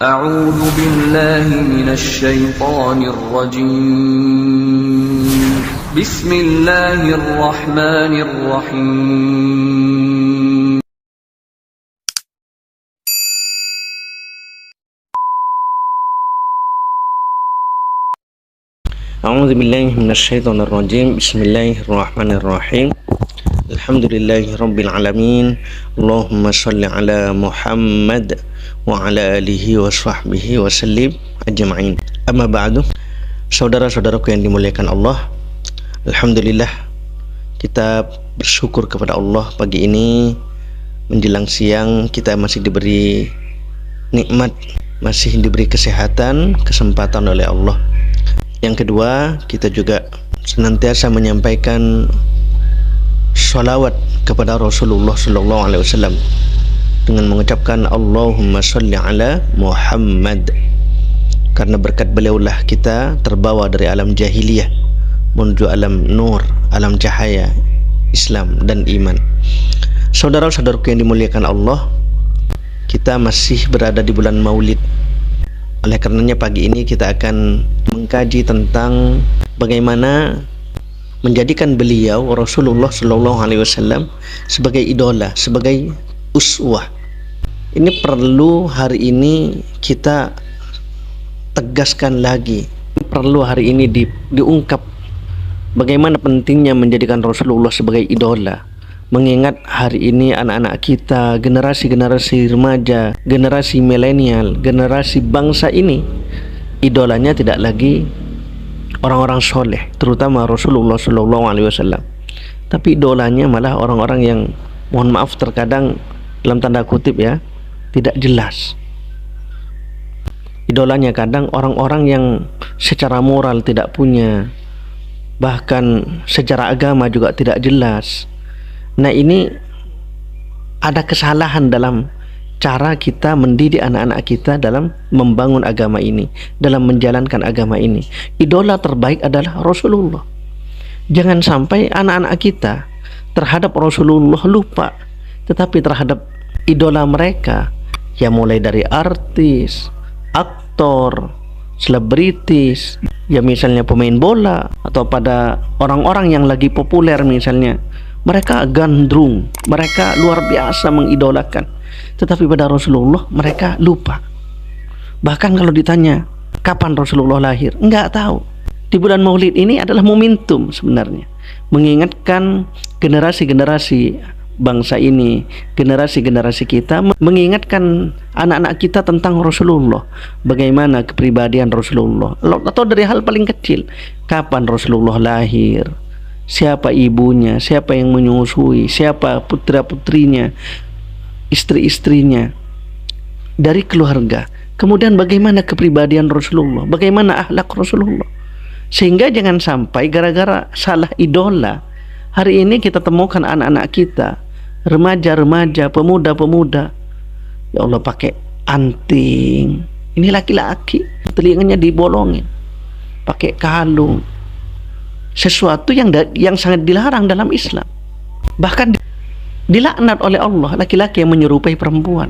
أعوذ بالله من الشيطان الرجيم بسم الله الرحمن الرحيم أعوذ بالله من الشيطان الرجيم بسم الله الرحمن الرحيم الحمد لله رب العالمين اللهم صل على محمد وعلى آله وصحبه وسلم أجمعين أما بعد. Saudara-saudaraku yang dimuliakan Allah, alhamdulillah kita bersyukur kepada Allah pagi ini menjelang siang kita masih diberi nikmat, masih diberi kesehatan, kesempatan oleh Allah. Yang kedua, kita juga senantiasa menyampaikan sholawat kepada Rasulullah Sallallahu Alaihi Wasallam dengan mengucapkan Allahumma sholli ala Muhammad, karena berkat beliaulah kita terbawa dari alam jahiliyah menuju alam nur, alam cahaya Islam dan iman. Saudara-saudaraku yang dimuliakan Allah, kita masih berada di bulan Maulid. Oleh karenanya pagi ini kita akan mengkaji tentang bagaimana menjadikan beliau Rasulullah Sallallahu Alaihi Wasallam sebagai idola, sebagai uswah. Ini perlu hari ini kita tegaskan lagi, perlu hari ini diungkap bagaimana pentingnya menjadikan Rasulullah sebagai idola. Mengingat hari ini anak-anak kita, generasi-generasi remaja, generasi milenial, generasi bangsa ini, idolanya tidak lagi orang-orang soleh, terutama Rasulullah Sallallahu Alaihi Wasallam, tapi idolanya malah orang-orang yang, mohon maaf terkadang dalam tanda kutip ya, tidak jelas. Idolanya kadang orang-orang yang secara moral tidak punya, bahkan secara agama juga tidak jelas. Nah, ini ada kesalahan dalam cara kita mendidik anak-anak kita dalam membangun agama ini, dalam menjalankan agama ini. Idola terbaik adalah Rasulullah. Jangan sampai anak-anak kita terhadap Rasulullah lupa, tetapi terhadap idola mereka, ya mulai dari artis, aktor, selebritis, ya misalnya pemain bola, atau pada orang-orang yang lagi populer misalnya, mereka gandrung, mereka luar biasa mengidolakan, tetapi pada Rasulullah mereka lupa. Bahkan kalau ditanya kapan Rasulullah lahir, enggak tahu. Di bulan Maulid ini adalah momentum sebenarnya, mengingatkan generasi-generasi bangsa ini, generasi-generasi kita, mengingatkan anak-anak kita tentang Rasulullah, bagaimana kepribadian Rasulullah, atau dari hal paling kecil, kapan Rasulullah lahir, siapa ibunya, siapa yang menyusui, siapa putra-putrinya, istri-istrinya, dari keluarga. Kemudian bagaimana kepribadian Rasulullah, bagaimana akhlak Rasulullah. Sehingga jangan sampai gara-gara salah idola, hari ini kita temukan anak-anak kita, remaja-remaja, pemuda-pemuda, ya Allah, pakai anting. Ini laki-laki, telinganya dibolongin, pakai kalung, sesuatu yang sangat dilarang dalam Islam. Bahkan dilaknat oleh Allah laki-laki yang menyerupai perempuan,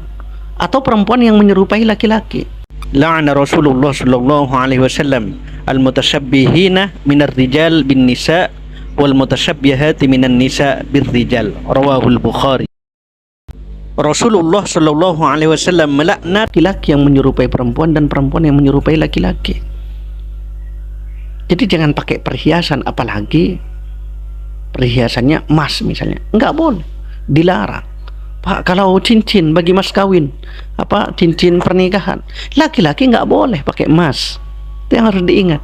atau perempuan yang menyerupai laki-laki. La'ana Rasulullah sallallahu alaihi wasallam al-mutasyabbihina minar rijal bin nisa wal mutasyabbihati minan nisa bir rijal, rawahul Bukhari. Rasulullah sallallahu alaihi wasallam melaknat laki-laki yang menyerupai perempuan dan perempuan yang menyerupai laki-laki. Jadi jangan pakai perhiasan, apalagi perhiasannya emas misalnya, enggak boleh, dilarang. Pak, kalau cincin bagi mas kawin, apa cincin pernikahan, laki-laki enggak boleh pakai emas. Itu yang harus diingat.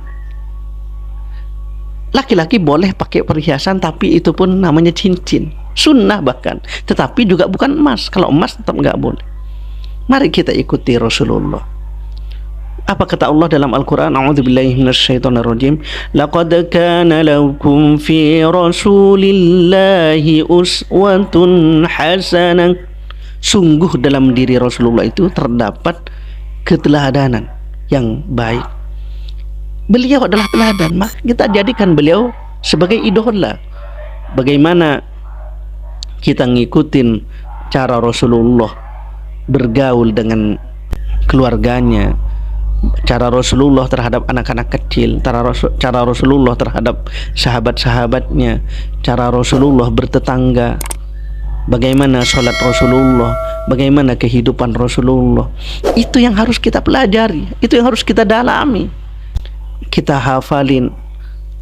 Laki-laki boleh pakai perhiasan, tapi itu pun namanya cincin, sunnah bahkan, tetapi juga bukan emas. Kalau emas tetap enggak boleh. Mari kita ikuti Rasulullah. Apa kata Allah dalam Al-Quran? A'udzubillahi minasyaitonirrajim. Laqad kana lakum fi Rasulillahi uswatun hasanah. Sungguh dalam diri Rasulullah itu terdapat keteladanan yang baik. Beliau adalah teladan, maka kita jadikan beliau sebagai idola. Bagaimana kita ngikutin cara Rasulullah bergaul dengan keluarganya, cara Rasulullah terhadap anak-anak kecil, cara Rasulullah terhadap sahabat-sahabatnya, cara Rasulullah bertetangga, bagaimana sholat Rasulullah, bagaimana kehidupan Rasulullah. Itu yang harus kita pelajari, itu yang harus kita dalami. Kita hafalin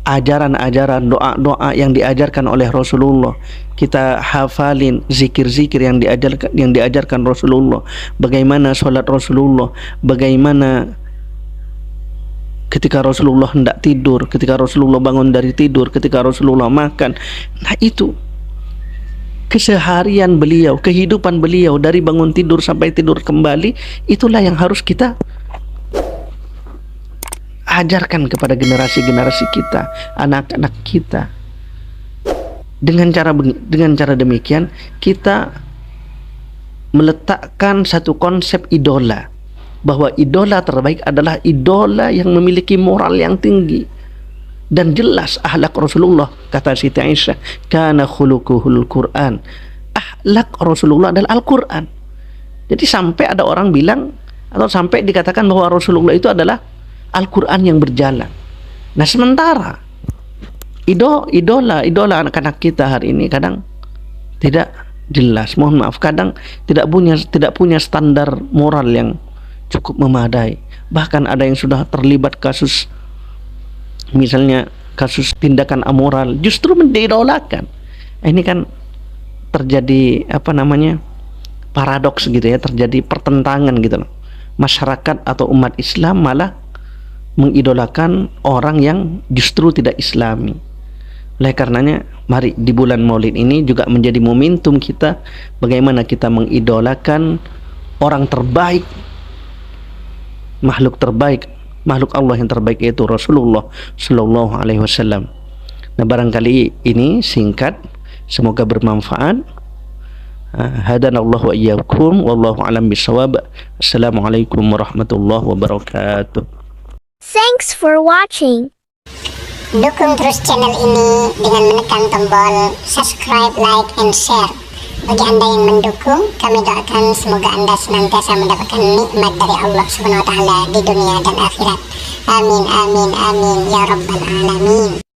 ajaran-ajaran, doa-doa yang diajarkan oleh Rasulullah. Kita hafalin zikir-zikir yang diajarkan Rasulullah. Bagaimana sholat Rasulullah, bagaimana ketika Rasulullah hendak tidur, ketika Rasulullah bangun dari tidur, ketika Rasulullah makan. Nah, itu keseharian beliau, kehidupan beliau dari bangun tidur sampai tidur kembali. Itulah yang harus kita ajarkan kepada generasi-generasi kita, anak-anak kita. Dengan cara demikian kita meletakkan satu konsep idola, bahwa idola terbaik adalah idola yang memiliki moral yang tinggi dan jelas akhlak Rasulullah. Kata Siti Aisyah, kana khuluquhul Quran. Akhlak Rasulullah adalah Al-Quran. Jadi sampai ada orang bilang, atau sampai dikatakan bahwa Rasulullah itu adalah Al-Quran yang berjalan. Nah, sementara idola anak-anak kita hari ini kadang tidak jelas, mohon maaf, kadang tidak punya standar moral yang cukup memadai. Bahkan ada yang sudah terlibat kasus, misalnya kasus tindakan amoral, justru mendidolakan. Ini kan terjadi paradoks gitu ya, terjadi pertentangan gitu loh. Masyarakat atau umat Islam malah mengidolakan orang yang justru tidak Islami. Oleh karenanya, mari di bulan Maulid ini juga menjadi momentum kita bagaimana kita mengidolakan orang terbaik, makhluk Allah yang terbaik, yaitu Rasulullah Sallallahu Alaihi Wasallam. Nah, barangkali ini singkat, semoga bermanfaat. Hadanallahu wa iyyakum, wallahu alam bisawab. Assalamualaikum warahmatullahi wabarakatuh. Thanks for watching. Dukung terus channel ini dengan menekan tombol subscribe, like, and share. Bagi Anda yang mendukung, kami doakan semoga Anda senantiasa mendapatkan nikmat dari Allah Subhanahu wa Ta'ala di dunia dan akhirat. Amin, amin, amin, ya Rabbal Alamin.